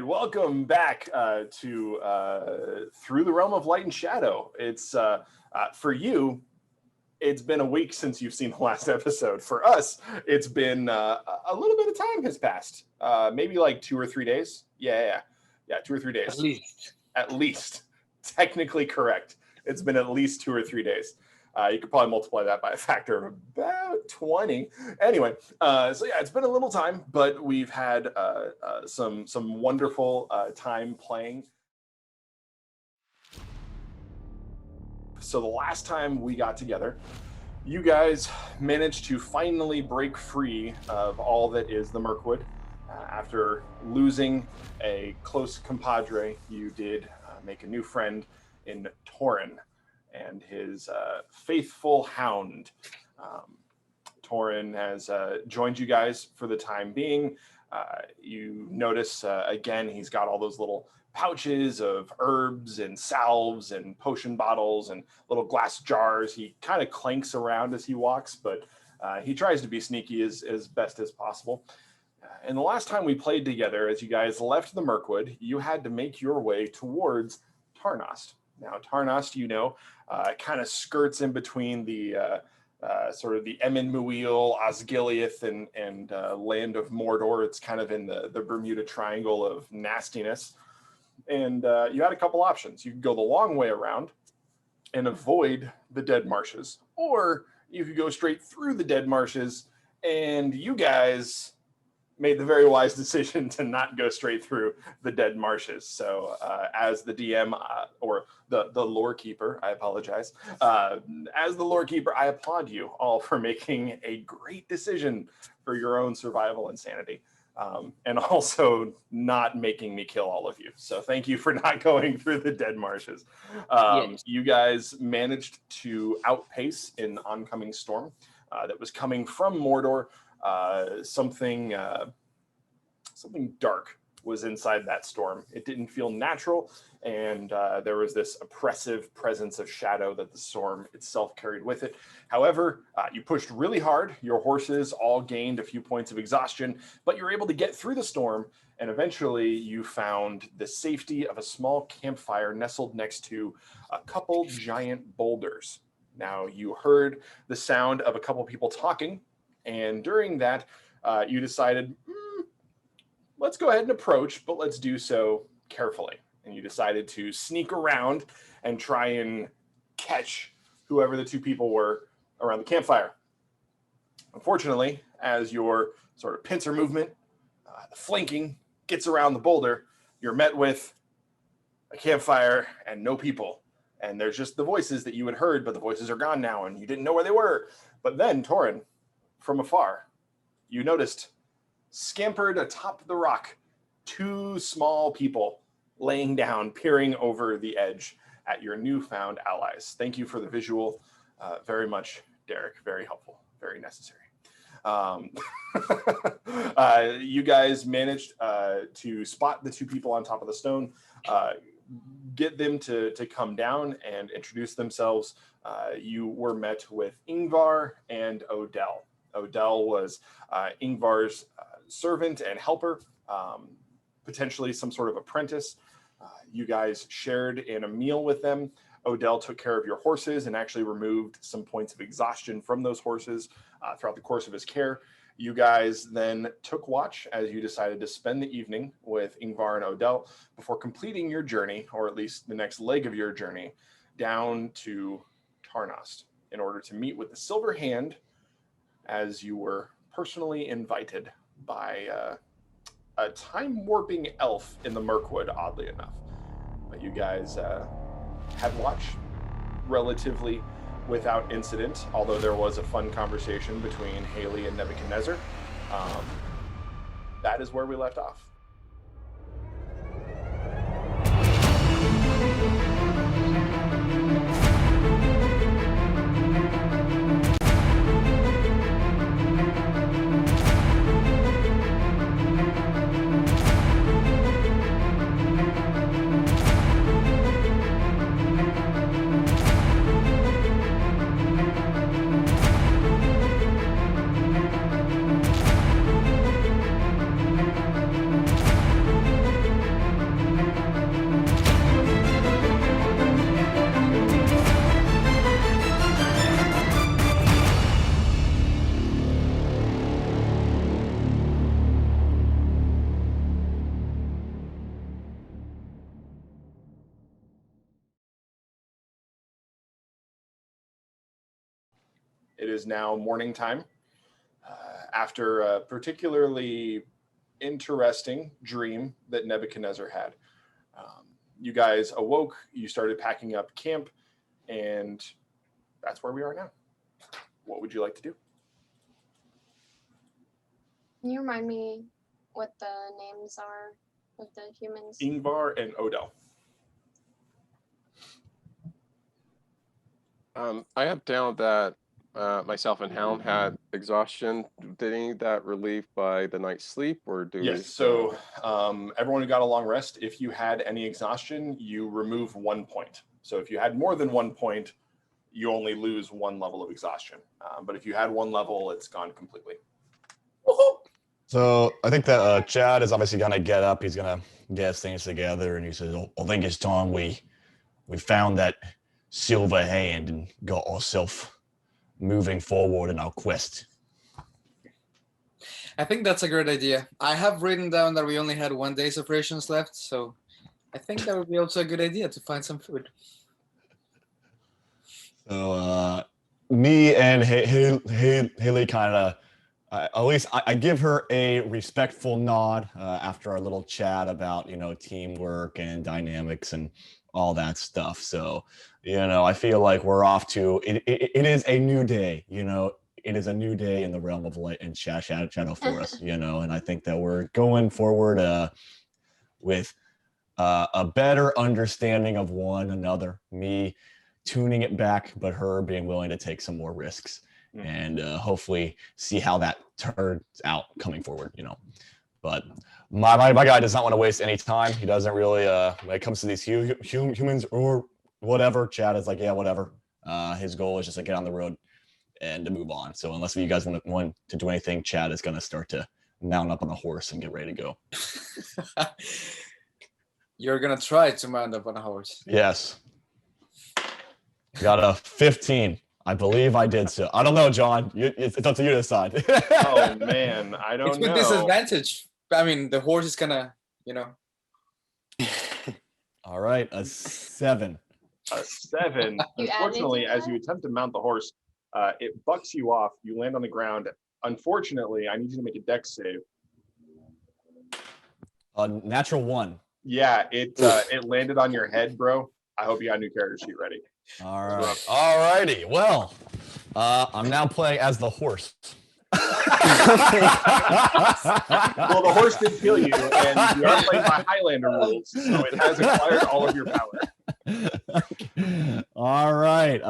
and welcome back to Through the Realm of Light and Shadow. It's for you, it's been a week since you've seen the last episode. For us, it's been a little bit of time has passed. Maybe like 2 or 3 days. Yeah, 2 or 3 days. At least. Technically correct. It's been at least 2 or 3 days. You could probably multiply that by a factor of about 20. Anyway, so yeah, it's been a little time, but we've had some wonderful time playing. So the last time we got together, you guys managed to finally break free of all that is the Mirkwood. After losing a close compadre, you did make a new friend in Toran and his faithful hound. Toran has joined you guys for the time being. You notice, again, he's got all those little pouches of herbs and salves and potion bottles and little glass jars. He kind of clanks around as he walks, but he tries to be sneaky as best as possible. And the last time we played together, as you guys left the Mirkwood, you had to make your way towards Tarnost. Now, Tarnost, you know, kind of skirts in between the sort of the Emyn Muil, Osgiliath, and land of Mordor. It's kind of in the Bermuda Triangle of nastiness. And you had a couple options. You could go the long way around and avoid the Dead Marshes, or you could go straight through the Dead Marshes, and you guys made the very wise decision to not go straight through the Dead Marshes. So as the DM, or the lore keeper, I apologize. As the lore keeper, I applaud you all for making a great decision for your own survival and sanity. And also not making me kill all of you. So thank you for not going through the Dead Marshes. Yes. You guys managed to outpace an oncoming storm that was coming from Mordor. Something dark was inside that storm. It didn't feel natural, and there was this oppressive presence of shadow that the storm itself carried with it. However, you pushed really hard. Your horses all gained a few points of exhaustion, but you were able to get through the storm, and eventually you found the safety of a small campfire nestled next to a couple giant boulders. Now, you heard the sound of a couple people talking, and during that, you decided, let's go ahead and approach, but let's do so carefully. And you decided to sneak around and try and catch whoever the two people were around the campfire. Unfortunately, as your sort of pincer movement, the flanking gets around the boulder, you're met with a campfire and no people. And there's just the voices that you had heard, but the voices are gone now, and you didn't know where they were. But then, Toran, from afar, you noticed scampered atop the rock, two small people laying down, peering over the edge at your newfound allies. Thank you for the visual. Very much, Derek. Very helpful. Very necessary. You guys managed to spot the two people on top of the stone, get them to come down and introduce themselves. You were met with Ingvar and Odell. Odell was Ingvar's servant and helper, potentially some sort of apprentice. You guys shared in a meal with them. Odell took care of your horses and actually removed some points of exhaustion from those horses throughout the course of his care. You guys then took watch as you decided to spend the evening with Ingvar and Odell before completing your journey, or at least the next leg of your journey, down to Tarnost in order to meet with the Silver Hand, as you were personally invited by a time-warping elf in the Mirkwood, oddly enough. But you guys had watch relatively without incident, although there was a fun conversation between Haley and Nebuchadnezzar. That is where we left off. It is now morning time. After a particularly interesting dream that Nebuchadnezzar had. You guys awoke, you started packing up camp, and that's where we are now. What would you like to do? Can you remind me what the names are of the humans? Ingvar and Odell. I have down that myself and Helm had exhaustion. Did any of that relieved by the night's sleep, or do Yes, so everyone who got a long rest, if you had any exhaustion, you remove 1 point. So if you had more than 1 point, you only lose 1 level of exhaustion. But if you had 1 level, it's gone completely. So I think that Chad is obviously gonna get up. He's gonna get his things together, and he says, "I think it's time we found that silver hand and got ourselves moving forward in our quest." I think that's a great idea. I have written down that we only had 1 day's of rations left, so I think that would be also a good idea to find some food. So me and Haley kind of, at least I give her a respectful nod after our little chat about, teamwork and dynamics and all that stuff. So, I feel like we're off to, it is a new day, it is a new day in the realm of light and shadow for us, and I think that we're going forward with a better understanding of one another, me tuning it back, but her being willing to take some more risks and hopefully see how that turns out coming forward, But my guy does not want to waste any time. He doesn't really, when it comes to these humans or whatever, Chad is like, yeah, whatever. His goal is just to get on the road and to move on. So unless you guys want to do anything, Chad is going to start to mount up on the horse and get ready to go. You're going to try to mount up on a horse. Yes. Got a 15. I believe I did so. I don't know, John. It's up to you to decide. Oh, man. I don't It's with know. disadvantage. I mean, the horse is going to, All right. A 7. A 7. Unfortunately, as you attempt to mount the horse, it bucks you off. You land on the ground. Unfortunately, I need you to make a dex save. A natural 1. Yeah, it landed on your head, bro. I hope you got a new character sheet ready. All right. All righty. Well, I'm now playing as the horse. Well, the horse did kill you, and you are playing by Highlander rules, so it has acquired all of your power. All right.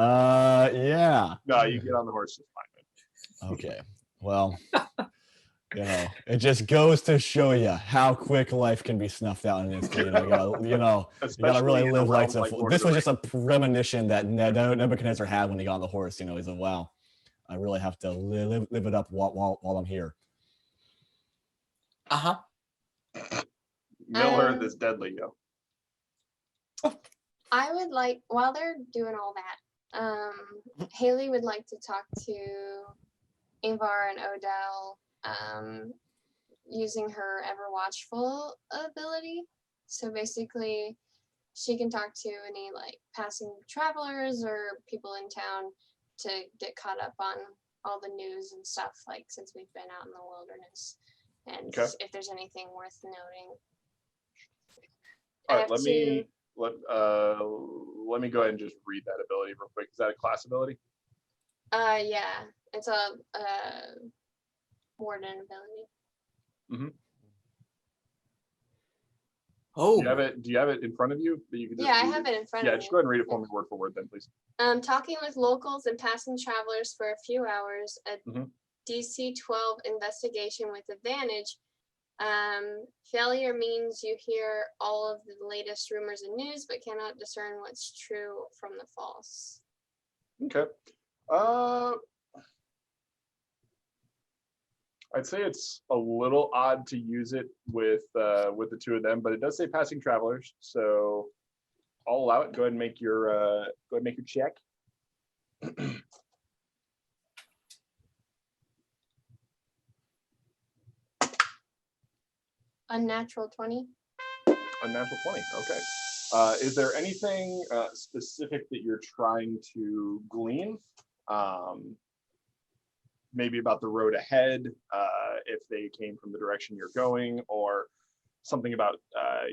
Yeah. No, you get on the horse just fine. Okay. Well, it just goes to show you how quick life can be snuffed out in an instant. You gotta really live life. This was just a premonition that Nebuchadnezzar had when he got on the horse. He said, "Wow, I really have to live it up while I'm here." Miller, this deadly, yo. I would like, while they're doing all that, Haley would like to talk to Ingvar and Odell using her ever watchful ability. So basically, she can talk to any passing travelers or people in town to get caught up on all the news and stuff, since we've been out in the wilderness, and if there's anything worth noting. All right, let me go ahead and just read that ability real quick. Is that a class ability? Yeah, it's a warden ability. Mm-hmm. Oh. Do you have it in front of you? That you can just I have it in front of me. Yeah, just go ahead and read it for me word for word then, please. Talking with locals and passing travelers for a few hours, a DC 12 investigation with advantage. Failure means you hear all of the latest rumors and news, but cannot discern what's true from the false. Okay. I'd say it's a little odd to use it with the two of them, but it does say passing travelers, so I'll allow it. Go ahead and make your check. Unnatural 20. Unnatural 20. Okay. Is there anything specific that you're trying to glean? maybe about the road ahead, if they came from the direction you're going, or something about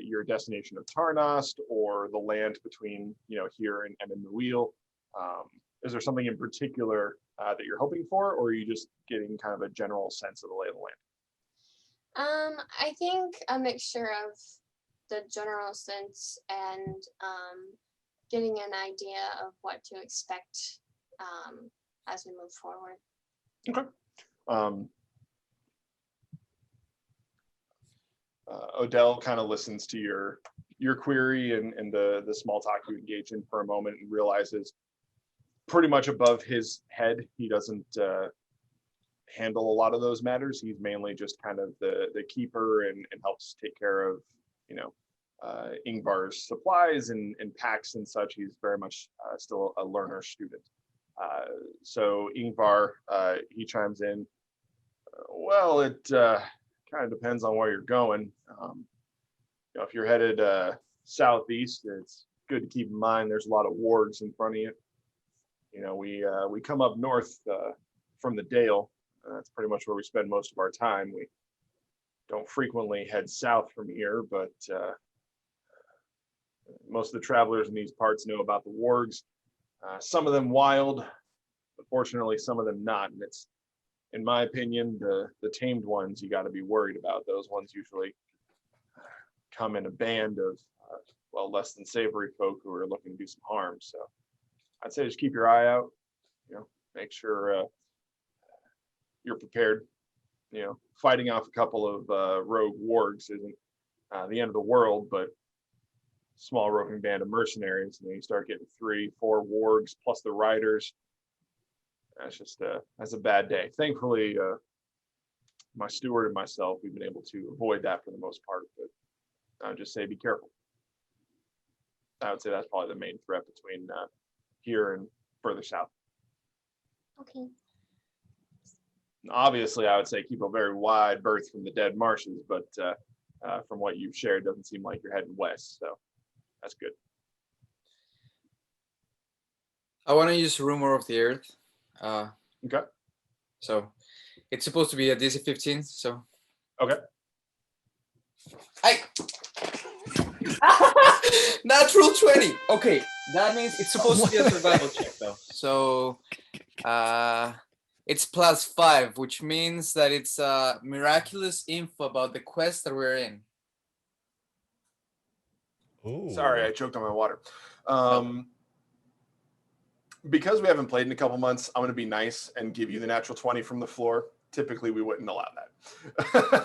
your destination of Tarnost, or the land between here and in the wheel. Is there something in particular that you're hoping for, or are you just getting kind of a general sense of the lay of the land? I think a mixture of the general sense and getting an idea of what to expect as we move forward. Okay. Odell kind of listens to your query and the small talk you engage in for a moment, and realizes pretty much above his head, he doesn't handle a lot of those matters. He's mainly just kind of the keeper and helps take care of Ingvar's supplies and packs and such. He's very much still a learner student. So Ingvar, he chimes in, well, it kind of depends on where you're going. If you're headed southeast, it's good to keep in mind there's a lot of wargs in front of you. We come up north from the Dale. That's pretty much where we spend most of our time. We don't frequently head south from here, but most of the travelers in these parts know about the wargs. Some of them wild, but fortunately some of them not. And it's, in my opinion, the tamed ones you got to be worried about. Those ones usually come in a band of less than savory folk who are looking to do some harm. So I'd say just keep your eye out. Make sure you're prepared. Fighting off a couple of rogue wargs isn't the end of the world, but small roving band of mercenaries, and then you start getting 3-4 wargs plus the riders. That's a bad day. Thankfully, my steward and myself, we've been able to avoid that for the most part, but I would just say be careful. I would say that's probably the main threat between here and further south. Okay. Obviously, I would say keep a very wide berth from the dead marshes, but from what you've shared, it doesn't seem like you're heading west, so that's good. I want to use Rumor of the Earth. Okay. So it's supposed to be a DC 15. So. Okay. Hey. Natural 20. Okay, that means it's supposed to be a survival check though. So it's +5, which means that it's miraculous info about the quest that we're in. Ooh. Sorry, I choked on my water. Because we haven't played in a couple months, I'm going to be nice and give you the natural 20 from the floor. Typically, we wouldn't allow that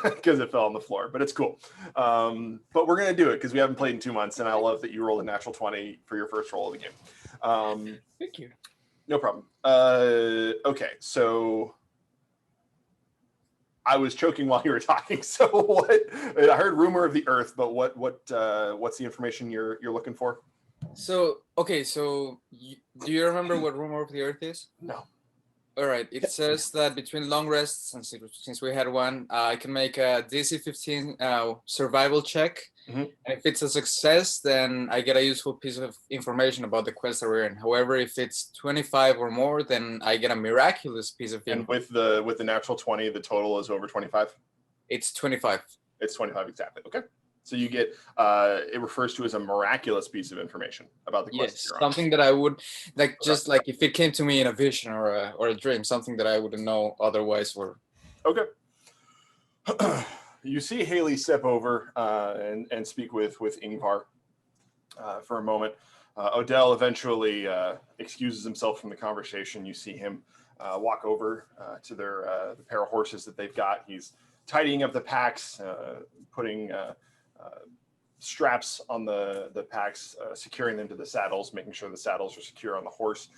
because it fell on the floor, but it's cool. But we're going to do it because we haven't played in 2 months, and I love that you rolled a natural 20 for your first roll of the game. Thank you. No problem. Okay, so I was choking while you were talking. So what? I heard Rumor of the Earth, but what's the information you're looking for? So okay, so do you remember what Rumor of the Earth is? No. All right. It says that between long rests, and since we had one, I can make a DC 15 survival check. Mm-hmm. And if it's a success, then I get a useful piece of information about the quest that we're in. However, if it's 25 or more, then I get a miraculous piece of info. And with the natural 20, the total is over 25? It's 25. It's 25 exactly. Okay. So you get it refers to as a miraculous piece of information about the quest. Yes, something that I would like, just like if it came to me in a vision or a dream, something that I wouldn't know otherwise. Or okay. You see Haley step over and speak with Ingvar for a moment. Odell eventually excuses himself from the conversation. You see him walk over to the pair of horses that they've got. He's tidying up the packs, putting straps on the packs, securing them to the saddles, making sure the saddles are secure on the horse.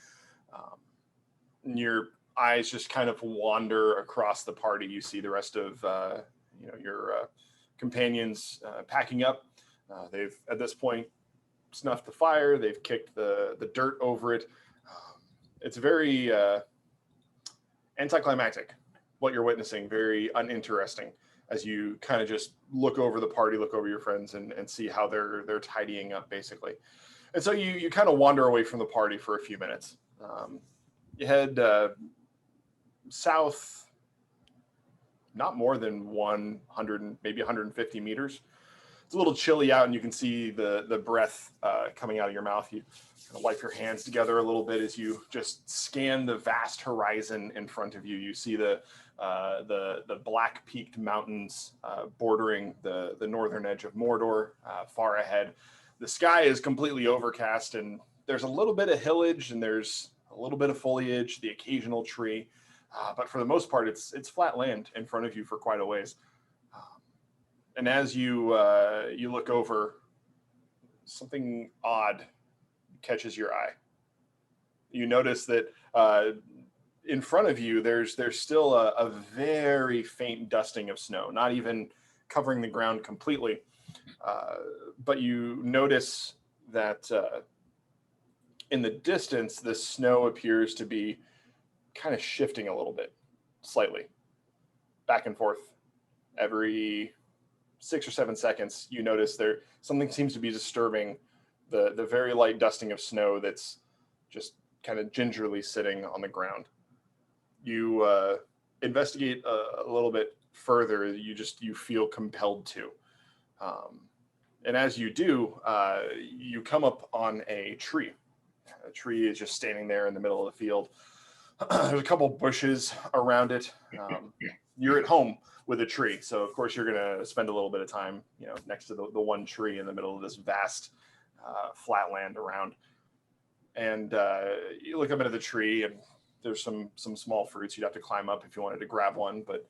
Your eyes just kind of wander across the party. You see the rest of your companions packing up. They've at this point snuffed the fire. They've kicked the dirt over it. It's very anticlimactic what you're witnessing, very uninteresting, as you kind of just look over the party, look over your friends, and see how they're tidying up, basically. And so you kind of wander away from the party for a few minutes. You head south, not more than 100, maybe 150 meters. It's a little chilly out, and you can see the breath coming out of your mouth. You kind of wipe your hands together a little bit as you just scan the vast horizon in front of you. You see the black peaked mountains bordering the northern edge of Mordor far ahead. The sky is completely overcast, and there's a little bit of hillage, and there's a little bit of foliage, the occasional tree, but for the most part, it's flat land in front of you for quite a ways. And as you look over, something odd catches your eye. You notice that in front of you, there's still a very faint dusting of snow, not even covering the ground completely. But you notice that in the distance, the snow appears to be kind of shifting a little bit, slightly, back and forth. Every 6 or 7 seconds, you notice something seems to be disturbing the very light dusting of snow that's just kind of gingerly sitting on the ground. You investigate a little bit further. You feel compelled to, and as you do, you come up on a tree. A tree is just standing there in the middle of the field. There's a couple bushes around it. You're at home with a tree, so of course you're going to spend a little bit of time, next to the one tree in the middle of this vast flat land around. And you look up into the tree, and there's some small fruits you'd have to climb up if you wanted to grab one. But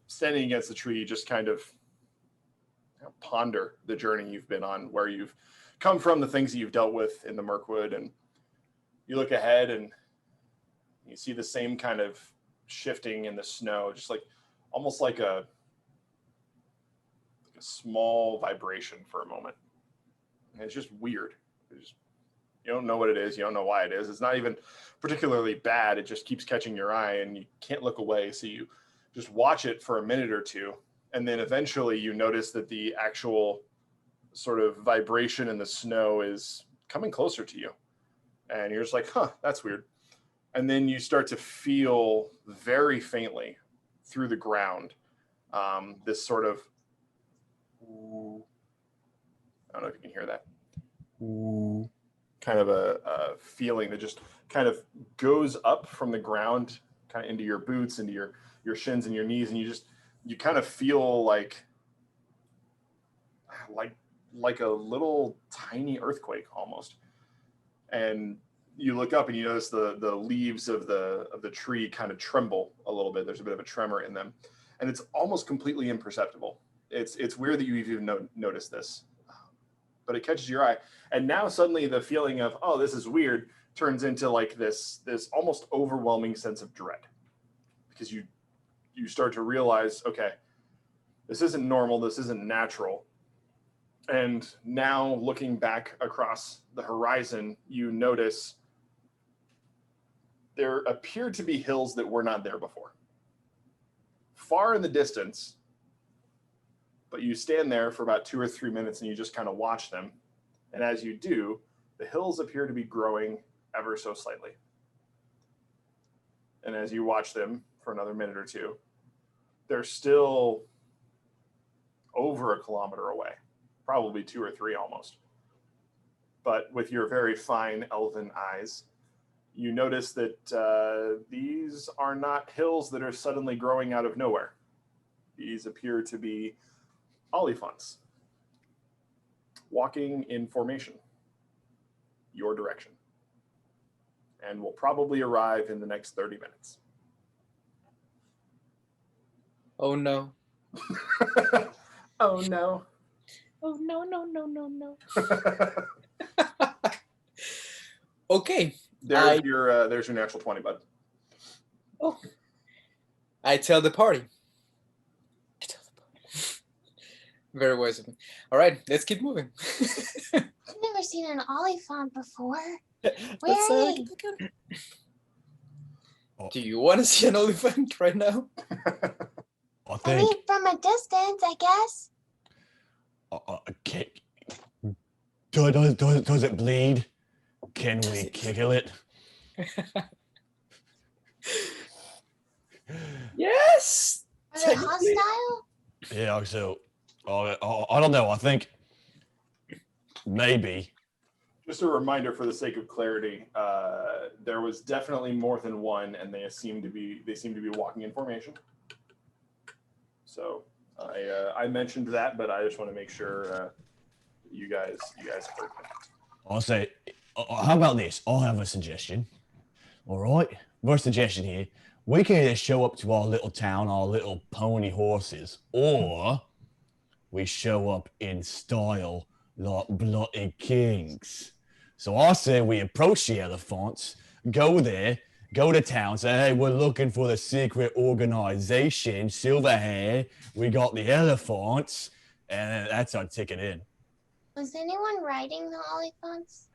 standing against the tree, you just kind of ponder the journey you've been on, where you've come from, the things that you've dealt with in the Mirkwood, and you look ahead and you see the same kind of shifting in the snow, just almost like a small vibration for a moment. And it's just weird. You don't know what it is. You don't know why it is. It's not even particularly bad. It just keeps catching your eye, and you can't look away. So you just watch it for a minute or two. And then eventually you notice that the actual sort of vibration in the snow is coming closer to you. And you're just like, huh, that's weird. And then you start to feel very faintly through the ground this sort of, I don't know if you can hear that, kind of a feeling that just kind of goes up from the ground, kind of into your boots, into your shins and your knees, and you kind of feel like a little tiny earthquake almost. And you look up and you notice the leaves of the tree kind of tremble a little bit. There's a bit of a tremor in them, and it's almost completely imperceptible. It's weird that you even noticed this, but it catches your eye. And now suddenly the feeling of, oh, this is weird, turns into this almost overwhelming sense of dread, because you start to realize, okay, this isn't normal, this isn't natural. And now looking back across the horizon, you notice there appear to be hills that were not there before. Far in the distance, but you stand there for about 2 or 3 minutes and you just kind of watch them. And as you do, the hills appear to be growing ever so slightly. And as you watch them for another minute or two, they're still over a kilometer away, probably 2 or 3 almost. But with your very fine elven eyes, you notice that these are not hills that are suddenly growing out of nowhere. These appear to be olifants walking in formation your direction, and will probably arrive in the next 30 minutes. Oh no. Oh no. Oh no, no, no, no, no. Okay. There's your natural 20, bud. Oh. I tell the party. Very wise of me. All right, let's keep moving. I've never seen an olifant before. Where are they? Do you want to see an elephant right now? I mean, from a distance, I guess. Okay. Does it bleed? Can we kill it? Yes. Are they hostile? Yeah, so I don't know. I think maybe. Just a reminder for the sake of clarity, there was definitely more than one, and they seem to be walking in formation. So I mentioned that, but I just want to make sure you guys heard that. I'll say, how about this? I'll have a suggestion. All right, first suggestion here. We can either show up to our little town, our little pony horses, or we show up in style like bloody kings. So I say we approach the elephants, go there, go to town, say, hey, we're looking for the secret organization, silver hair, we got the elephants, and that's our ticket in. Was anyone riding the elephants?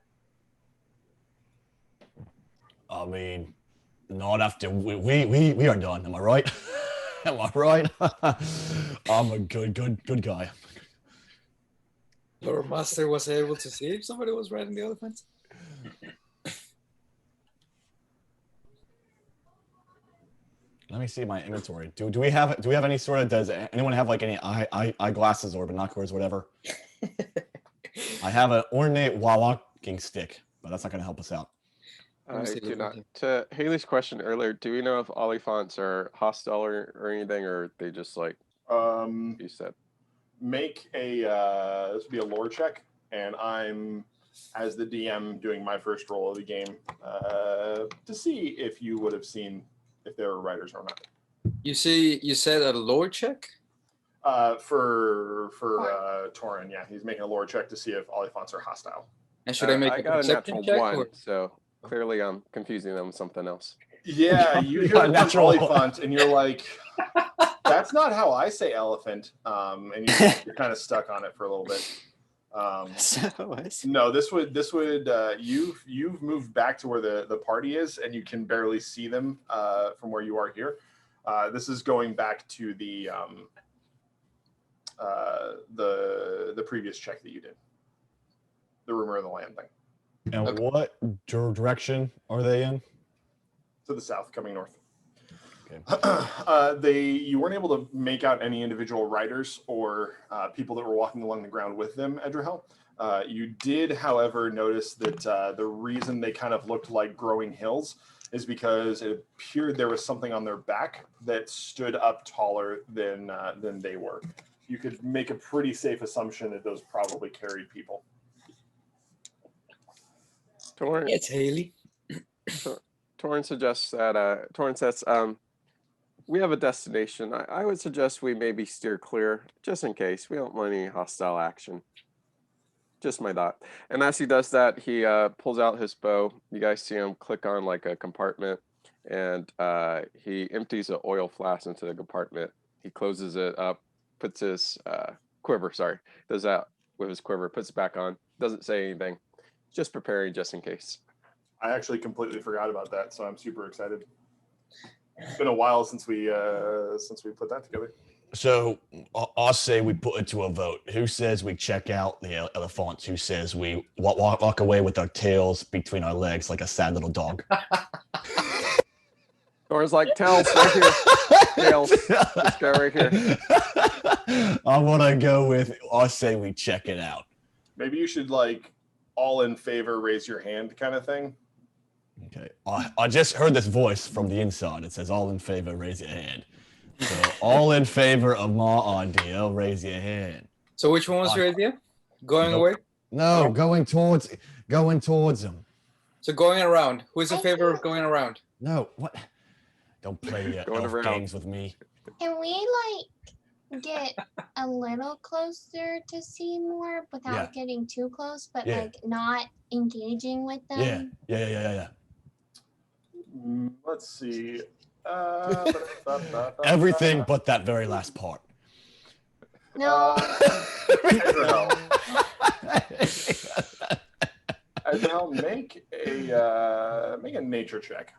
I mean, not after we are done, am I right? Am I right? I'm a good guy. Lord Master was able to see if somebody was riding the elephant. Let me see my inventory. Do we have any sort of, does anyone have like any eyeglasses or binoculars or whatever? I have an ornate walking stick, but that's not gonna help us out. I do not. To Haley's question earlier, do we know if oliphants are hostile or anything, or they just like you said? Make a this would be a lore check, and I'm, as the DM, doing my first roll of the game to see if you would have seen if there were riders or not. You said a lore check? For Torin, yeah, he's making a lore check to see if oliphants are hostile. And should I make a got a perception natural check? one, Or? so clearly I'm confusing them with something else. Yeah, you hear the natural elephant, and you're like, "That's not how I say elephant," and you're kind of stuck on it for a little bit. No, this would you've moved back to where the party is, and you can barely see them from where you are here. This is going back to the previous check that you did, the rumor of the land thing. And Okay. what direction are they in? To the south, coming north. Okay. You weren't able to make out any individual riders or people that were walking along the ground with them, Edrahel. You did, however, notice that the reason they kind of looked like growing hills is because it appeared there was something on their back that stood up taller than they were. You could make a pretty safe assumption that those probably carried people. Torin, It's Haley. Torin suggests that Torin says we have a destination. I would suggest we maybe steer clear just in case. We don't want any hostile action. Just my thought. And as he does that, he pulls out his bow. You guys see him click on like a compartment, and he empties an oil flask into the compartment. He closes it up, puts his quiver, does that with his quiver, puts it back on, doesn't say anything, just preparing just in case. I actually completely forgot about that, so I'm super excited. It's been a while since we put that together. So I'll say we put it to a vote. Who says we check out the elephants? Who says we walk away with our tails between our legs like a sad little dog? Torin's like, tails right here. Tails. This guy right here. I want to go with, I'll say we check it out. Maybe you should like all in favor, raise your hand kind of thing. Okay. I just heard this voice from the inside. It says, all in favor, raise your hand. So all in favor of my idea, raise your hand. So which one was your idea? Going away? No, going towards them. So going around. Who's in favor of going around? No, what? Don't play elf games with me. Can we like get a little closer to see more without getting too close, but like not engaging with them? Yeah. Let's see. Everything but that very last part. No. Adele, make a nature check.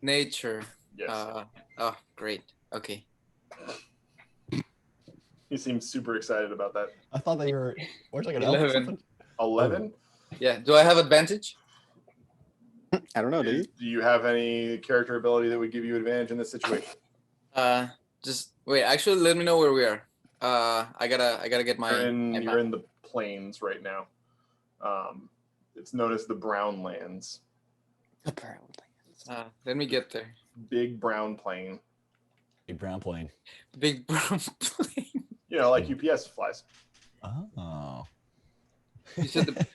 Nature. Yes. Oh, great. Okay. He seems super excited about that. I thought that you were like an elf or 11. something. 11? Yeah. Do I have advantage? I don't know, do you? Do you have any character ability that would give you advantage in this situation? Just wait. Actually, let me know where we are. I gotta get my. You're in the plains right now. It's known as the Brown Lands. Apparently. Let me get there. Big brown plain. Big brown plane. Big brown plane. You know, like UPS flies. Oh. You said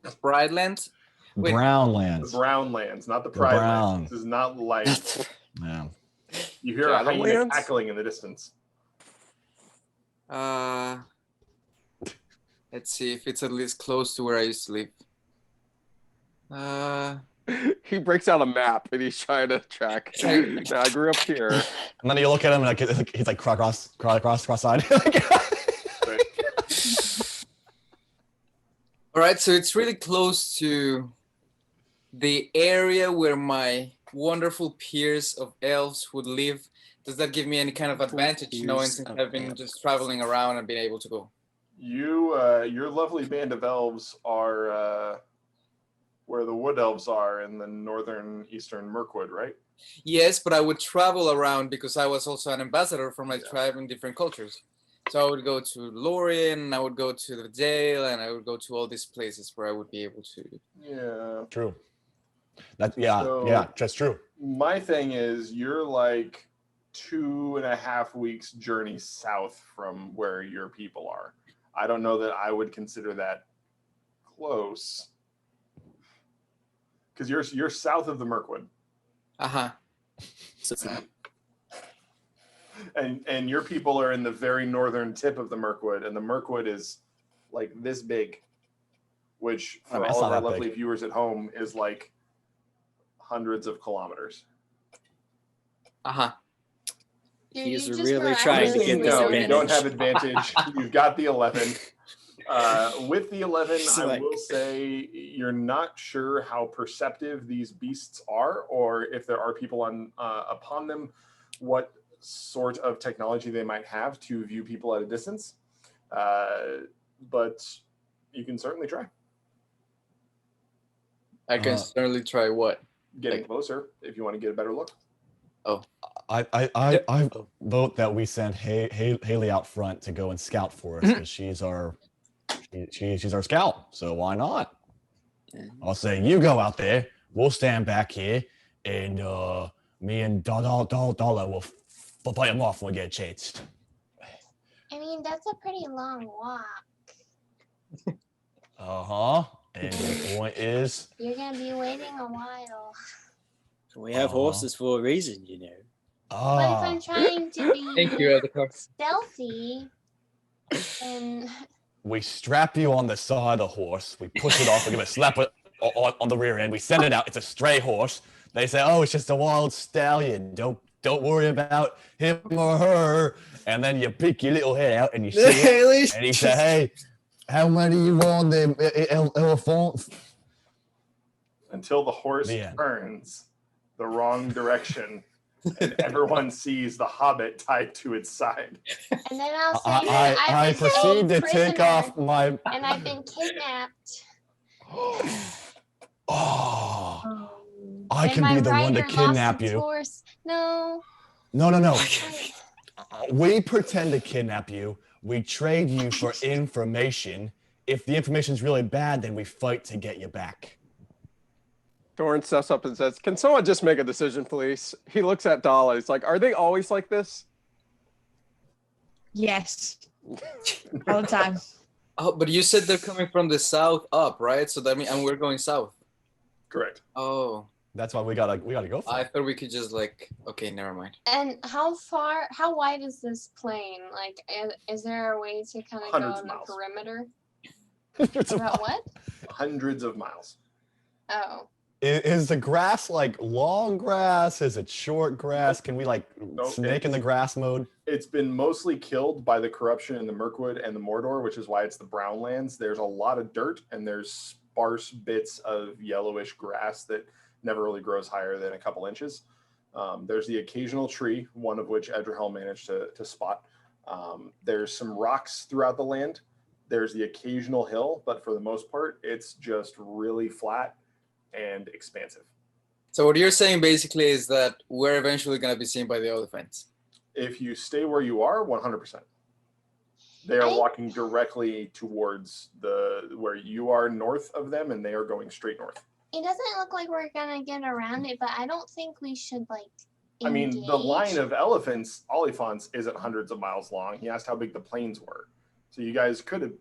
the Pride Lands? Wait. Brown The lands. Brown Lands, not the The Pride brown. Lands. This is not like Yeah. you hear a hyena Shadowlands? cackling in the distance. Let's see if it's at least close to where I used to live. He breaks out a map and he's trying to track. Now, I grew up here. And then you look at him and he's like cross-eyed. Right. All right, so it's really close to the area where my wonderful peers of elves would live. Does that give me any kind of advantage, knowing since I've been just traveling around and being able to go? Your lovely band of elves are where the wood elves are in the northern eastern Mirkwood, right? Yes, but I would travel around because I was also an ambassador for my tribe in different cultures. So I would go to Lorien, I would go to the Dale, and I would go to all these places where I would be able to. Yeah. True. That's true. My thing is, you're like 2.5 weeks journey south from where your people are. I don't know that I would consider that close, because you're south of the Mirkwood, So it's not- and your people are in the very northern tip of the Mirkwood, and the Mirkwood is like this big, which I mean, for it's all of not our that lovely big. viewers at home is like hundreds of kilometers. Dude, He's you just really corrected trying to me. get this No, you advantage. don't have advantage. You've got the 11. With the 11, It's I like- will say you're not sure how perceptive these beasts are, or if there are people on upon them, what sort of technology they might have to view people at a distance. But you can certainly try I can certainly try what? getting closer if you want to get a better look. I vote that we send Haley out front to go and scout for us because she's our scout. So why not? I'll say you go out there. We'll stand back here, and me and Dollar will fight them off when we get a chance. I mean, that's a pretty long walk. And the point is, You're gonna be waiting a while. We have horses for a reason, you know. But if I'm trying to Thank be you, Edgar. stealthy, and we strap you on the side of the horse. We push it off. We give it a slap on the rear end. We send it out. It's a stray horse. They say, "Oh, it's just a wild stallion. Don't worry about him or her." And then you pick your little head out and you see it, and you say, "Hey, how many you want them elephants?" Until the horse The end. turns the wrong direction and everyone sees the hobbit tied to its side. and then I'll say I was proceed held to take prisoner, off my. and I've been kidnapped. Oh, I And can my be the one to rider lost kidnap its you. horse. No. No. I- We pretend to kidnap you. We trade you for information. If the information's really bad, then we fight to get you back. Doran steps up and says, "Can someone just make a decision, please?" He looks at Dala. He's like, "Are they always like this?" Yes. All the time. Oh, but you said they're coming from the south up, right? So that means, and we're going south. Correct. Oh, That's why we gotta go for I it. thought we could just like, okay, never mind. And how wide is this plane? Like, is there a way to kind of go Hundreds on of the miles. perimeter? It's a- About what? Hundreds of miles. Oh. Is the grass like long grass? Is it short grass? Can we like snake in the grass mode? It's been mostly killed by the corruption in the Mirkwood and the Mordor, which is why it's the Brown Lands. There's a lot of dirt and there's sparse bits of yellowish grass that never really grows higher than a couple inches. There's the occasional tree, one of which Edrahel managed to spot. There's some rocks throughout the land. There's the occasional hill, but for the most part, it's just really flat and expansive. So what you're saying basically is that we're eventually going to be seen by the elephants. If you stay where you are, 100%. They are I- walking directly towards where you are north of them, and they are going straight north. It doesn't look like we're gonna get around it, but I don't think we should like. I mean, the line engage. of oliphants isn't hundreds of miles long. He asked how big the plains were. So you guys could have,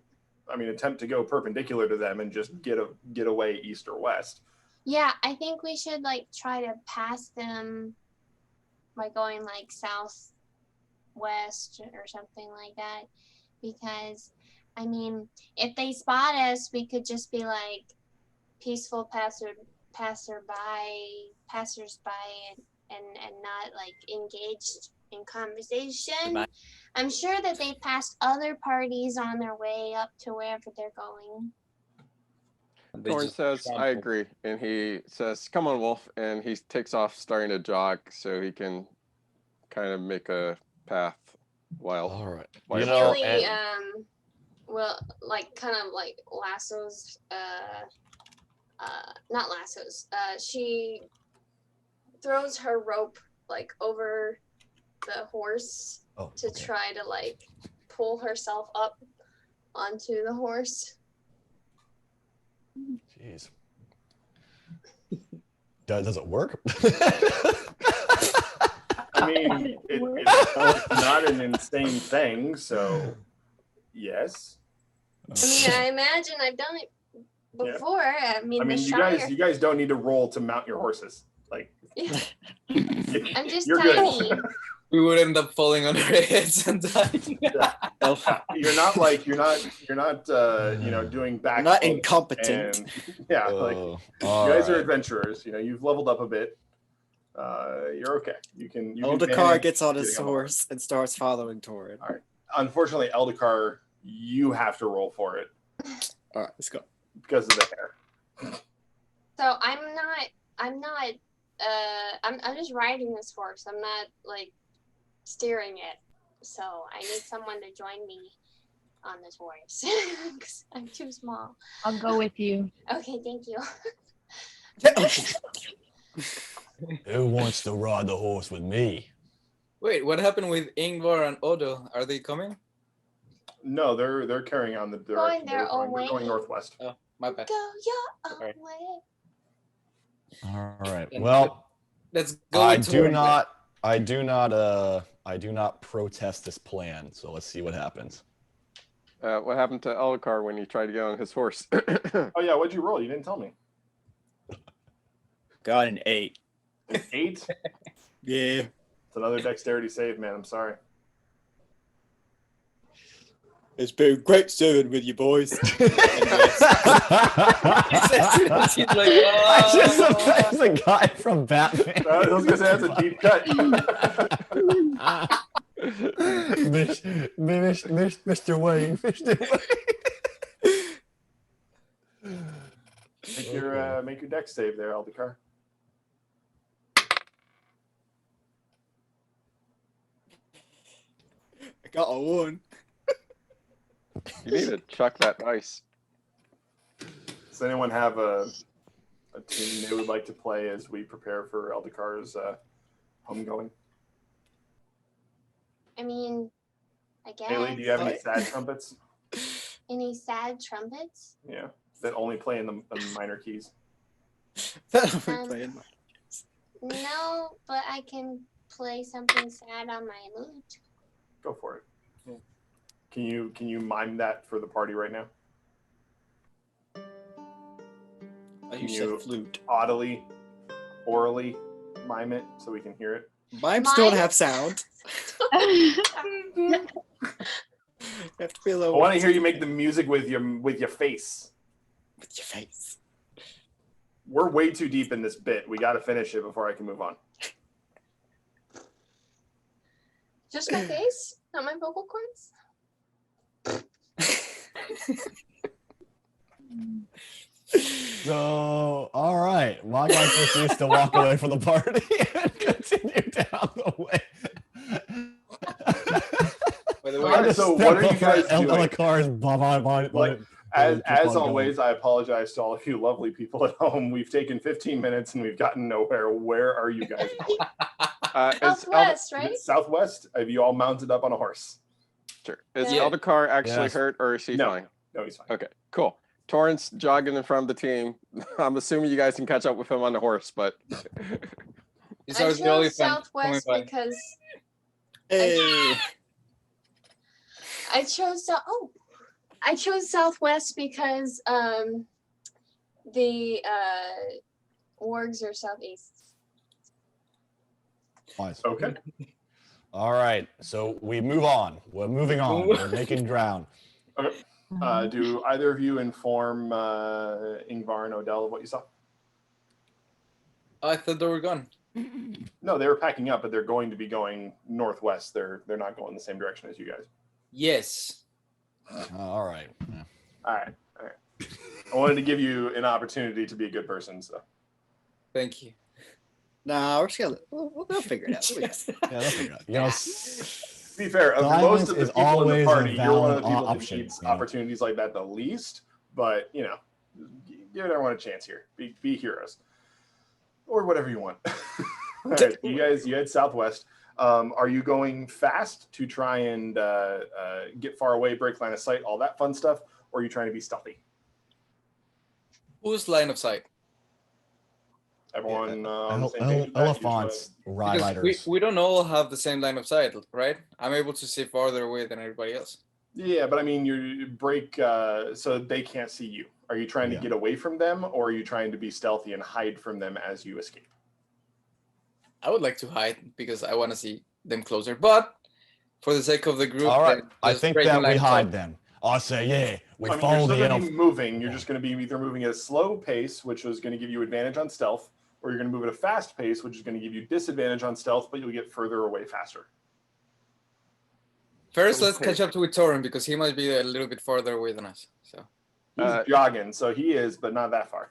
attempt to go perpendicular to them and just get away east or west. Yeah, I think we should like try to pass them by going like southwest or something like that. Because, I mean, if they spot us, we could just be like peaceful passersby and not like engaged in conversation. Bye. I'm sure that they passed other parties on their way up to wherever they're going. They Torn just says, I trample. agree. And he says, come on, Wolf. And he takes off starting to jog so he can kind of make a path while. All right. Why You not? know, Haley, and- well, like kind of like lassos, not lassos. She throws her rope like over the horse oh, to okay. try to like pull herself up onto the horse. Jeez. Does it work? I mean, it's not an insane thing, so yes. I mean, I imagine I've done it before. I mean, the you Shire. guys don't need to roll to mount your horses. Like, Yeah. I'm just you're tiny. good. We would end up falling on our heads and dying. Elf. You're not doing back. Not incompetent. And, yeah, like Oh, you all guys are right. adventurers. You've leveled up a bit. You're okay. You can Eldakar manage gets on his getting on the horse and starts following Torin. All right. Unfortunately, Eldakar, you have to roll for it All right, let's go. because of the hair. So I'm just riding this horse. I'm not like steering it. So I need someone to join me on this horse. 'Cause I'm too small. I'll go with you. Okay, thank you. Who wants to ride the horse with me? Wait, what happened with Ingvar and Odo? Are they coming? No, they're carrying on the direction. their own They're going way. northwest. Oh, my bad. Go your own Alright. way. All right. And Well, Let's go. I with do Torin. not protest this plan. So let's see what happens. What happened to Eldakar when he tried to get on his horse? Oh yeah, what'd you roll? You didn't tell me. Got an 8. 8. Yeah. It's another dexterity save, man. I'm sorry. It's been great serving with you boys. He's like, I just "Oh." imagine the guy from Batman. I was gonna say that's a deep cut. Mr. Wayne, Mr. Wayne. Make your dex save there, Eldakar. I got a 1. You need to chuck that dice. Does anyone have a team they would like to play as we prepare for Eldakar's homegoing? I mean, I guess. Haley, do you have any sad trumpets? Any sad trumpets? Yeah, that only play in the minor keys. Playing. No, but I can play something sad on my lute. Go for it. Yeah. Can you mime that for the party right now? I Can you you- said flute. Audibly, orally mime it so we can hear it. Mimes don't Mine? have sound. You have to be a I little. want to hear you make the music with your face. with your face. We're way too deep in this bit. We got to finish it before I can move on. Just my face, not my vocal cords. So, all right. My guy just used to walk away from the party and continue down the way. By the All way, right, so what are you guys doing? Eldakar's Like, As always, I apologize to all of you lovely people at home. We've taken 15 minutes and we've gotten nowhere. Where are you guys going? Southwest, Is right? it southwest? Have you all mounted up on a horse? Sure. Is Yeah. Eldakar actually Yes. hurt or is he No. fine? No, he's fine. Okay, cool. Torrance jogging in front of the team. I'm assuming you guys can catch up with him on the horse, but These I are the only chose Southwest by. because Hey. I chose Southwest because the wargs are southeast. Wise. Okay. All right. So we move on. We're moving on. We're making ground. Do either of you inform Ingvar and Odell of what you saw? I thought they were gone. No, they were packing up, but they're going to be going northwest. They're not going the same direction as you guys. Yes. All right. Yeah. All right. I wanted to give you an opportunity to be a good person. So Thank you. Nah, we're just gonna we'll figure it out. We'll be good. Yeah, that's figure out. You know, to be fair, of Silence most of the is people in the always a party, you're one of the valid people option, that needs you know. opportunities like that the least. But give everyone a chance here. Be heroes, or whatever you want. All right, you head southwest. Are you going fast to try and get far away, break line of sight, all that fun stuff, or are you trying to be stealthy? Whose line of sight? Everyone on the same page? Elephants, Because riders. we don't all have the same line of sight, right? I'm able to see farther away than everybody else. Yeah, but I mean, you break so they can't see you. Are you trying to Yeah. get away from them, or are you trying to be stealthy and hide from them as you escape? I would like to hide because I want to see them closer, but for the sake of the group, All right. then I just think break the that line we of hide sight. them. I say, yeah, we I mean, follow you're the still elf. going to be moving. You're Yeah. just going to be either moving at a slow pace, which is going to give you advantage on stealth, or you're going to move at a fast pace, which is going to give you disadvantage on stealth, but you'll get further away faster. First, let's catch up with Torin because he might be a little bit farther away than us. So He's jogging, so he is, but not that far.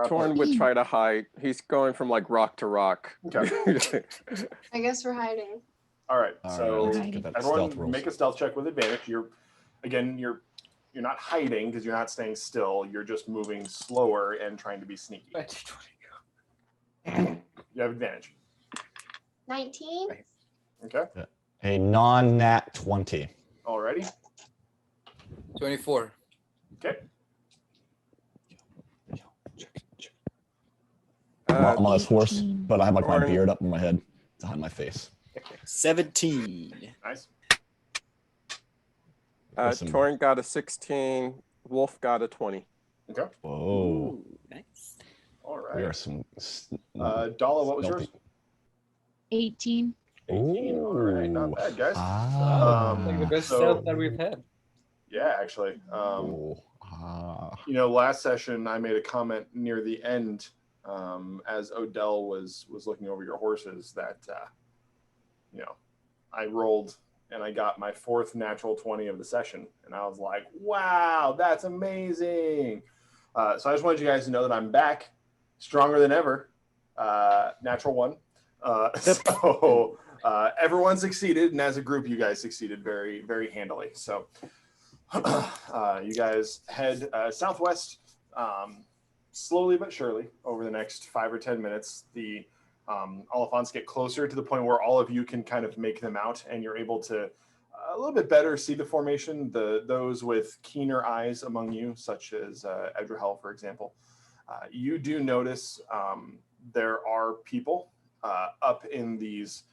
Torn would try to hide. He's going from like rock to rock. Okay. I guess we're hiding. All right. All So right, let's get that stealth everyone rules. make a stealth check with advantage. You're not hiding because you're not staying still. You're just moving slower and trying to be sneaky. You have advantage. 19. Okay. A non-nat 20. Alrighty. 24. Okay. I'm on this horse, 18. but I have like my Torn. beard up in my head to hide my face. 17. Nice. Listen. Torn got a 16. Wolf got a 20. Okay. Whoa. Ooh, nice. All We are right. some. Dala, what was yours? stealthy. 18. 18. All right. Not bad, guys. Ah. Like the best so- stealth that we've had. Yeah, actually. Last session I made a comment near the end as Odell was looking over your horses that I rolled and I got my 4th natural 20 of the session, and I was like, wow, that's amazing. So I just wanted you guys to know that I'm back, stronger than ever. Natural 1. So everyone succeeded, and as a group you guys succeeded very, very handily. So you guys head southwest slowly but surely over the next 5 or 10 minutes. The Oliphants get closer to the point where all of you can kind of make them out, and you're able to a little bit better see the formation. Those with keener eyes among you, such as Edrahel, for example, you do notice there are people up in these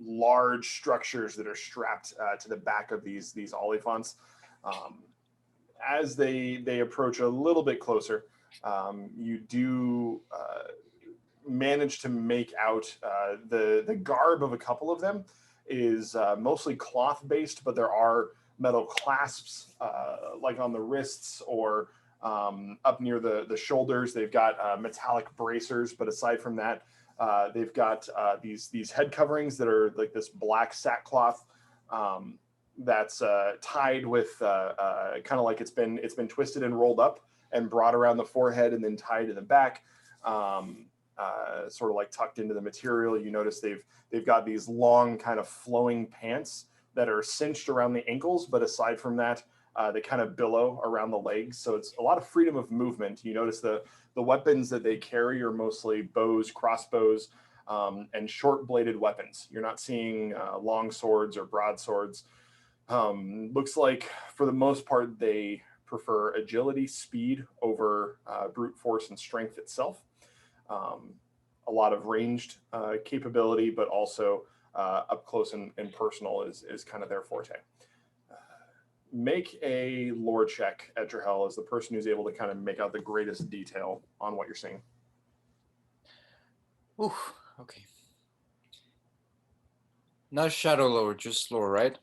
large structures that are strapped to the back of these Oliphants. As they approach a little bit closer, you do manage to make out the garb of a couple of them is mostly cloth based, but there are metal clasps like on the wrists or up near the shoulders. They've got metallic bracers, but aside from that, they've got these head coverings that are like this black sackcloth that's tied with kind of like it's been twisted and rolled up and brought around the forehead and then tied to the back, sort of like tucked into the material. You notice they've got these long kind of flowing pants that are cinched around the ankles, but aside from that, they kind of billow around the legs. So it's a lot of freedom of movement. You notice the weapons that they carry are mostly bows, crossbows, and short-bladed weapons. You're not seeing long swords or broadswords. Looks like, for the most part, they prefer agility, speed over brute force and strength itself. A lot of ranged capability, but also up close and personal is kind of their forte. Make a lore check, Etrahel, as the person who's able to kind of make out the greatest detail on what you're seeing. Ooh, okay. Not Shadow Lore, just Lore, right?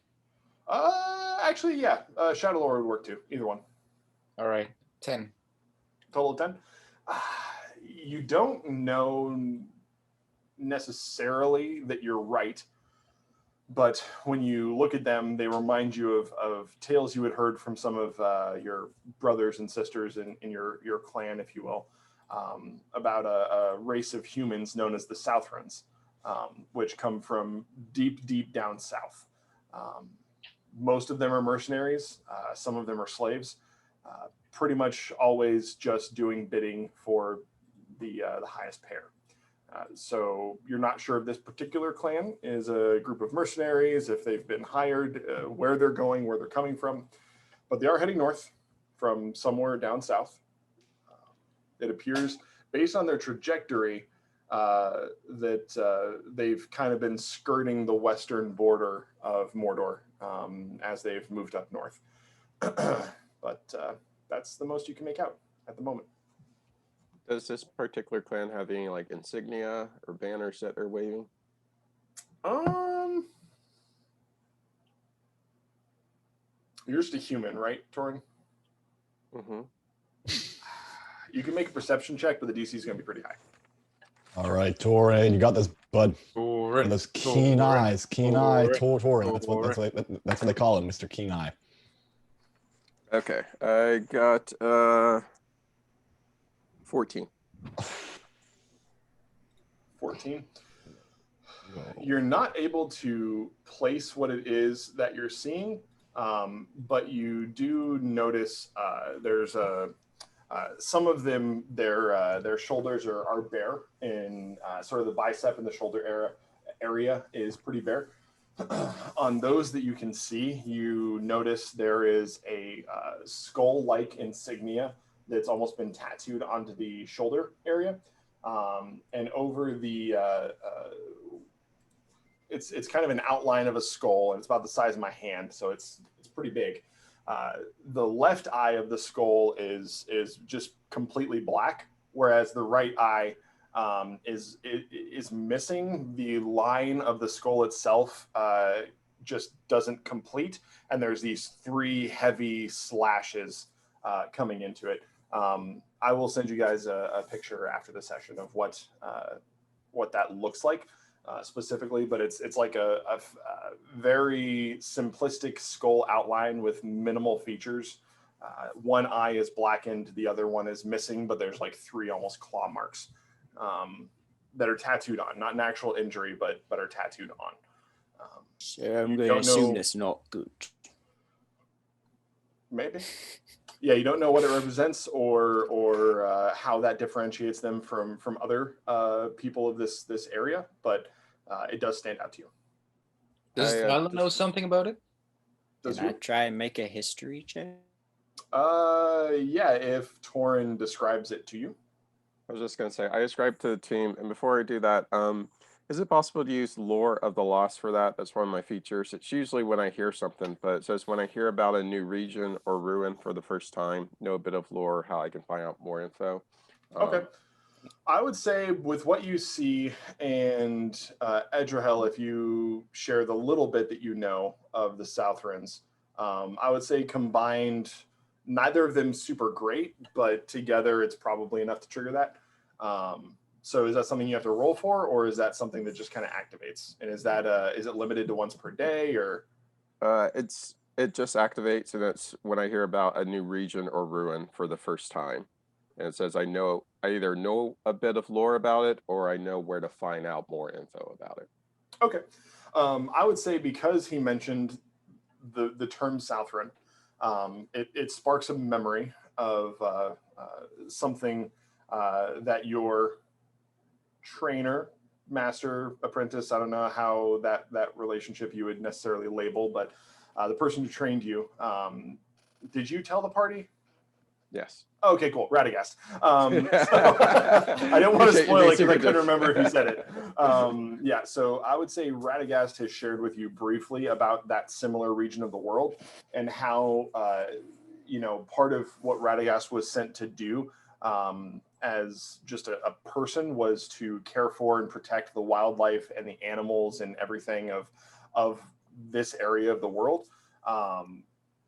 Actually, yeah. Shadow lore would work too. Either one. All right, 10. Total of 10. You don't know necessarily that you're right, but when you look at them, they remind you of tales you had heard from some of your brothers and sisters in your clan, if you will, about a race of humans known as the Southrons, which come from deep, deep down south. Most of them are mercenaries. Some of them are slaves. Pretty much always just doing bidding for the highest pair. So you're not sure if this particular clan is a group of mercenaries, if they've been hired, where they're going, where they're coming from. But they are heading north from somewhere down south. It appears, based on their trajectory, that they've kind of been skirting the western border of Mordor as they've moved up north. But that's the most you can make out at the moment. Does this particular clan have any like insignia or banners that they're waving? You're just a human, right, Torin? Mm-hmm. You can make a perception check, but the DC is going to be pretty high. All right, Torin, you got this, bud. Torin. Those keen eyes, keen eye, Torin. Torin. That's what they call him, Mr. Keen Eye. Okay, I got 14. 14. You're not able to place what it is that you're seeing, but you do notice there's some of them, their shoulders are bare, and sort of the bicep and the shoulder area is pretty bare. On those that you can see, you notice there is a skull-like insignia that's almost been tattooed onto the shoulder area, and over the it's kind of an outline of a skull, and it's about the size of my hand, so it's pretty big. The left eye of the skull is just completely black, whereas the right eye is missing. The line of the skull itself just doesn't complete, and there's these 3 heavy slashes coming into it. I will send you guys a picture after the session of what that looks like specifically, but it's like a very simplistic skull outline with minimal features. One eye is blackened, the other one is missing, but there's like 3 almost claw marks that are tattooed on, not an actual injury, but are tattooed on. So I'm going to assume that's not good. Maybe. Yeah, you don't know what it represents or how that differentiates them from other people of this area, but it does stand out to you. Does Alan know something about it? Does Can I you? try and make a history check? Yeah, if Torin describes it to you. I was just gonna say I described to the team, and before I do that, is it possible to use lore of the lost for that? That's one of my features. It's usually when I hear something, but it says when I hear about a new region or ruin for the first time, know a bit of lore, how I can find out more info. Okay. I would say with what you see, and Edrahel, if you share the little bit that you know of the Southrons, I would say combined, neither of them super great, but together it's probably enough to trigger that. So is that something you have to roll for, or is that something that just kind of activates? And is it limited to once per day, or? It just activates, and it's when I hear about a new region or ruin for the first time. And it says I either know a bit of lore about it, or I know where to find out more info about it. Okay. I would say because he mentioned the term Southron, it sparks a memory of something that your trainer master apprentice. I don't know how that relationship you would necessarily label, but the person who trained you. Did you tell the party? Yes. Okay, cool. Radagast. I didn't want to spoil it because I couldn't remember if you said it. Yeah, so I would say Radagast has shared with you briefly about that similar region of the world and how, part of what Radagast was sent to do as just a person was to care for and protect the wildlife and the animals and everything of this area of the world.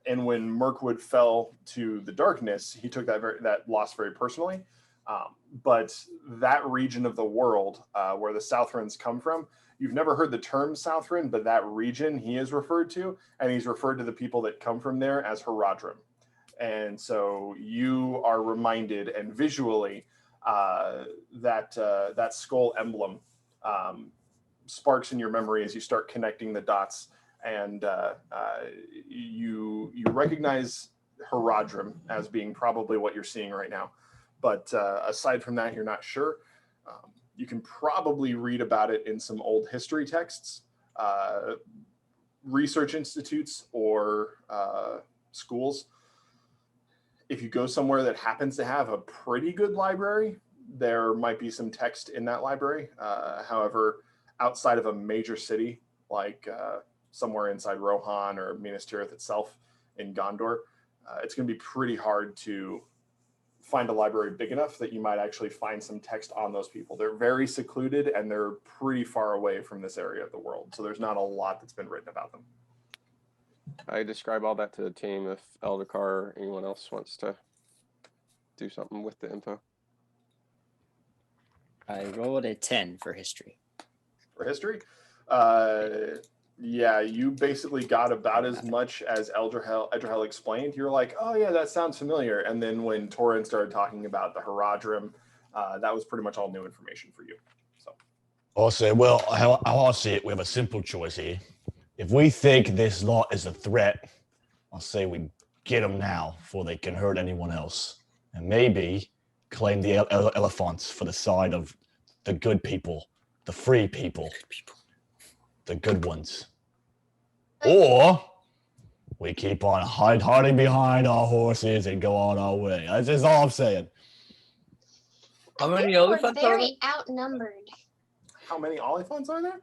And when Mirkwood fell to the darkness, he took that loss very personally. But that region of the world where the Southrons come from, you've never heard the term Southron, but that region he is referred to, and he's referred to the people that come from there as Haradrim. And so you are reminded, and visually, that skull emblem sparks in your memory as you start connecting the dots. And you recognize Haradrim as being probably what you're seeing right now. But aside from that, you're not sure. You can probably read about it in some old history texts, research institutes, or schools. If you go somewhere that happens to have a pretty good library, there might be some text in that library. However, outside of a major city like somewhere inside Rohan or Minas Tirith itself in Gondor, it's going to be pretty hard to find a library big enough that you might actually find some text on those people. They're very secluded and they're pretty far away from this area of the world. So there's not a lot that's been written about them. I describe all that to the team if Eldakar or anyone else wants to do something with the info. I rolled a 10 for history. For history? Yeah, you basically got about as much as Eldrihel explained. You're like, oh yeah, that sounds familiar. And then when Torin started talking about the Haradrim, that was pretty much all new information for you. So I'll say, well, how I see it, we have a simple choice here. If we think this lot is a threat, I'll say we get them now before they can hurt anyone else. And maybe claim the elephants for the side of the good people, the free people. The good ones. Or we keep on hiding behind our horses and go on our way. That's just all I'm saying. How many People are elephants are there? very outnumbered. how many Oliphants are there?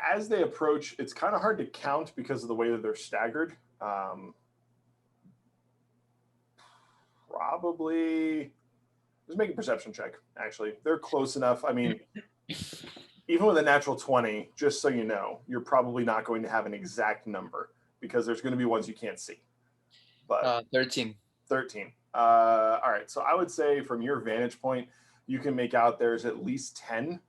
As they approach, it's kind of hard to count because of the way that they're staggered. Probably, just make a perception check, actually. They're close enough. I mean, even with a natural 20, just so you know, you're probably not going to have an exact number because there's going to be ones you can't see. But 13. 13. All right. So I would say from your vantage point, you can make out there's at least 10,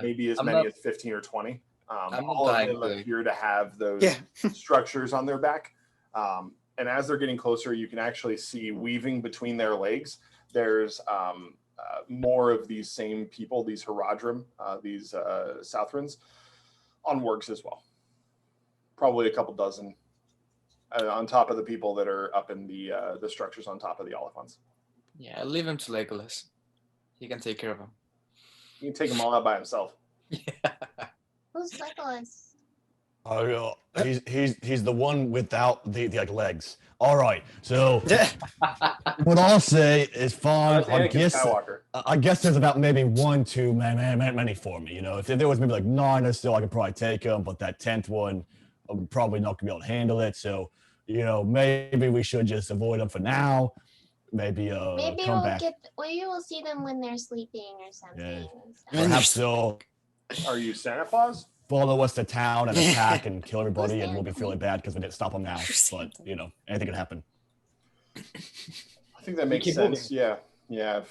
maybe as many as 15 or 20. All of them appear to have those structures on their back. And as they're getting closer, you can actually see weaving between their legs. There's more of these same people, these Haradrim, these Southrons, on wargs as well. Probably a couple dozen on top of the people that are up in the structures on top of the Oliphants. Yeah, leave him to Legolas. He can take care of him. You can take them all out by himself. Who's Legolas? Oh, he's the one without the like legs. All right, so what I'll say is fine. I guess there's about maybe 1 too many for me. You know, if there was maybe like 9 or so, I could probably take them. But that 10th one, I'm probably not gonna be able to handle it. So, you know, maybe we should just avoid them for now. Maybe come back. We will see them when they're sleeping or something. Yeah. Perhaps they'll. Are you Santa Claus? Follow us to town and attack and kill everybody, and we'll be feeling bad because we didn't stop them now. But you know, anything could happen. I think that makes sense. Yeah.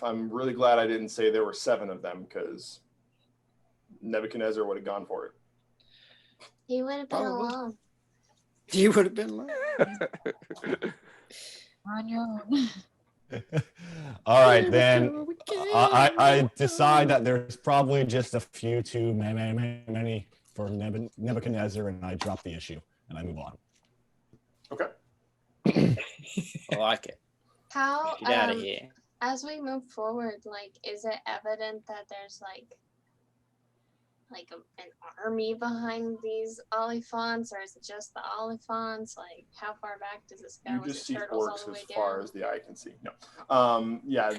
I'm really glad I didn't say there were 7 of them because Nebuchadnezzar would have gone for it. He would have been alone. He would have been alone. On your own. All right, then I decide that there's probably just a few too many for Nebuchadnezzar, and I drop the issue and I move on. Okay. I like it. How? Get out of here. As we move forward, like, is it evident that there's like an army behind these Oliphants, or is it just the Oliphants? Like, how far back does this go? You Is just it see turtles all orcs the way as far down? as the eye can see. No. Yeah,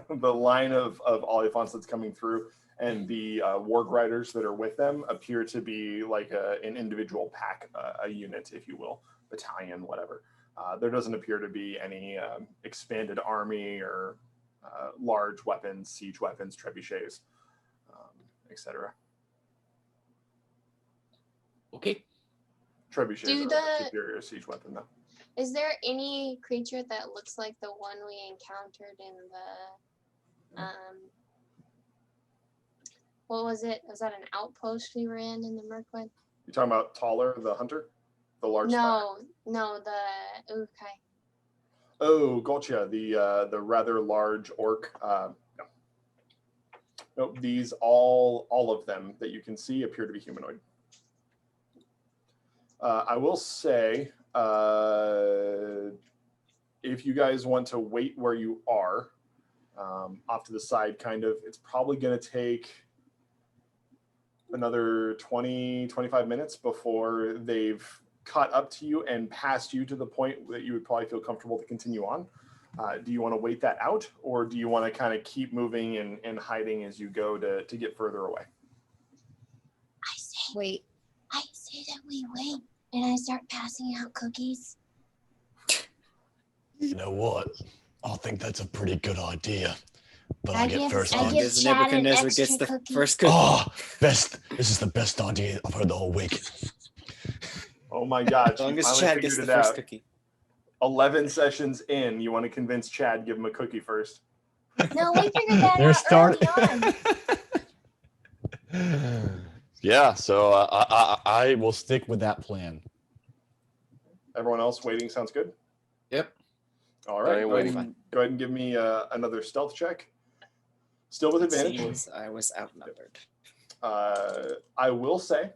the line of Oliphants that's coming through, and the warg riders that are with them appear to be like an individual pack, a unit, if you will, battalion, whatever. There doesn't appear to be any expanded army or large weapons, siege weapons, trebuchets, etc. Okay. Trebuchets Do are the- the superior siege weapon, though. Is there any creature that looks like the one we encountered in the what was it? Was that an outpost we were in the Mirkwood? You talking about Taller, the hunter, the large? No, the okay. Oh, gotcha. The rather large orc. No. Nope. These all of them that you can see appear to be humanoid. I will say, if you guys want to wait where you are, off to the side, kind of, it's probably going to take another 20, 25 minutes before they've caught up to you and passed you to the point that you would probably feel comfortable to continue on. Do you want to wait that out, or do you want to kind of keep moving and hiding as you go to get further away? Wait. I say that we wait, and I start passing out cookies. You know what? I think that's a pretty good idea. But I I get give- first I on. give- Because Chad an Nebuchadnezzar extra gets the cookie. first cookie. Oh, best. This is the best idea I've heard the whole week. Oh my God. As long as finally Chad gets figured the it first out. cookie. 11 sessions in, you want to convince Chad, give him a cookie first. No, we figured that They're out start. early on. Yeah, so I will stick with that plan. Everyone else waiting sounds good? Yep. All right. I am Go ahead, waiting. and, go ahead and give me another stealth check. Still with It advantage. seems I was outnumbered. I will say,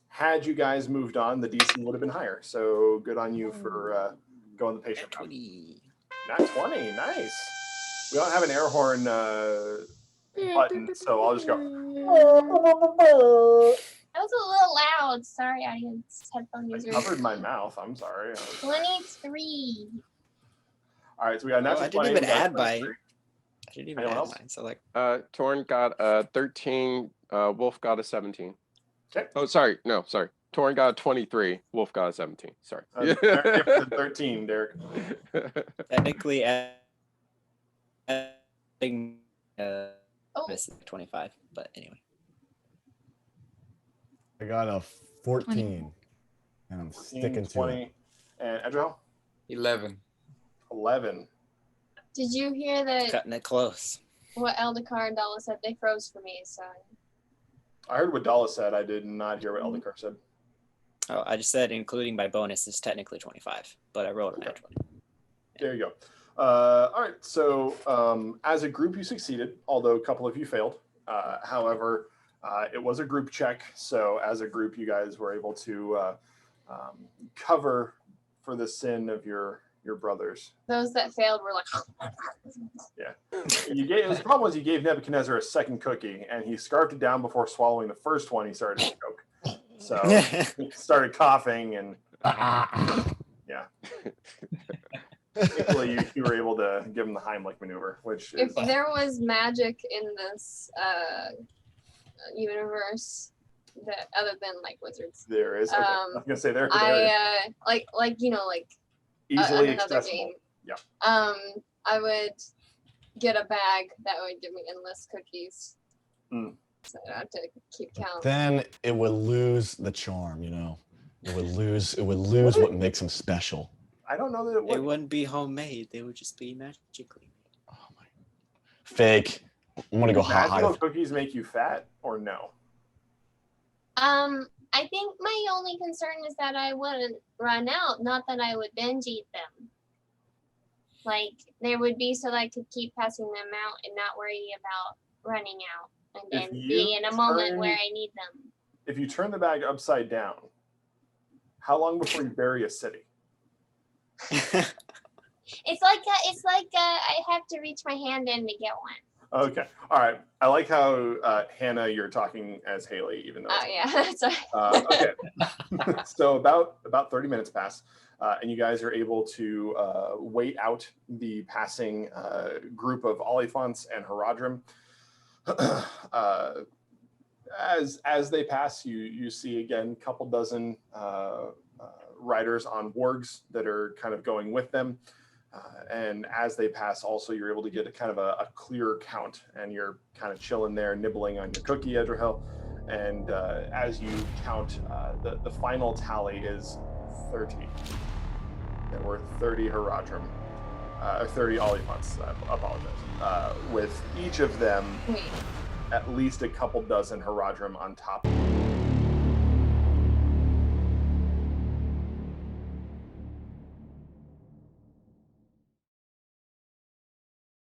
had you guys moved on, the DC would have been higher. So good on you for going the patient route. 20. Not 20. Nice. We don't have an air horn button, so I'll just go. That was a little loud. Sorry, audience, headphone I users. covered my mouth. I'm sorry. 23. All right, so we got Oh, natural I didn't 20, even we got add by. 23. I didn't even Anyone add else? mine. So like, Torn got a 13. Wolf got a 17. Okay. Oh, sorry. No, sorry. Torn got a 23. Wolf got a 17. Sorry. Derek gets a 13, Derek. technically adding Oh, this is 25. But anyway. I got a 14, and I'm 14, sticking to 20, it. and Edgewell, 11. 11. did you hear that? Cutting it close. What Eldakar and Dalla said? They froze for me, so I heard what Dalla said. I did not hear what Eldakar said. Oh, I just said including by bonus is technically 25, but I rolled a Okay. natural. There you go. All right. So as a group, you succeeded, although a couple of you failed. However, it was a group check. So as a group, you guys were able to cover for the sin of your brothers. those that failed were like, You gave, the problem was you gave Nebuchadnezzar a second cookie, and he scarfed it down before swallowing the first one. He started to choke. So he started coughing, and thankfully you were able to give him the Heimlich maneuver, which if is there was magic in this universe that other than like wizards, there is. Okay. I was gonna say there is I like easily another accessible. game. Yeah. I would get a bag that would give me endless cookies. Mm. So I don't have to keep count. Then it would lose the charm, you know. It would lose what makes them special. I don't know that it They would. wouldn't be homemade. They would just be magically made. Oh my. Fake. I'm gonna go high. Magical cookies make you fat, or no? I think my only concern is that I wouldn't run out, not that I would binge eat them. Like there would be so that I could keep passing them out and not worry about running out and If then you be in a moment turn- where I need them. If you turn the bag upside down, how long before you bury a city? It's like I have to reach my hand in to get one. Okay. All right. I like how Hannah, you're talking as Haley, even though. Oh yeah, sorry. Okay. So about 30 minutes pass, and you guys are able to wait out the passing group of Oliphants and Haradrim. As they pass, you see again a couple dozen riders on wargs that are kind of going with them. And as they pass, also you're able to get a kind of a clearer count, and you're kind of chilling there, nibbling on your cookie, Edrahel. And as you count, the final tally is 30. There were 30 Haradrim, 30 Oliphants. I apologize. With each of them, Wait. at least a couple dozen Haradrim on top of